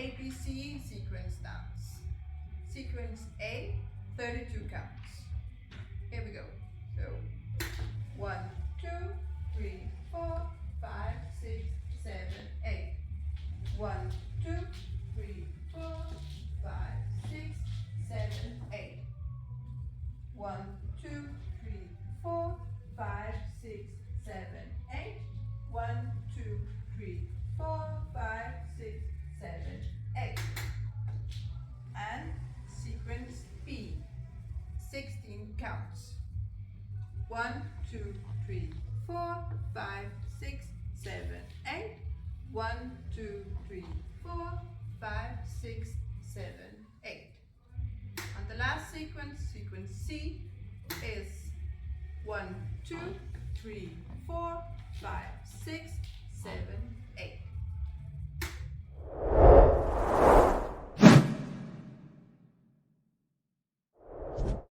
ABC sequence dance. Sequence A, 32 counts. Here we go. So 1, 2, 3, 4, 5, 6, 7, 8. 1, 2, 3, 4, 5, 6, 7, 8. 1, 2, 3, 4, 5, 6, 7, 8. 1, 2, 3, 4, 5, 6, 7, 8. And sequence B, 16 counts. 1, 2, 3, 4, 5, 6, 7, 8. 1, 2, 3, 4, 5, 6, 7, 8. And the last sequence, sequence C, is 1, 2, 3, 4, 5, 6,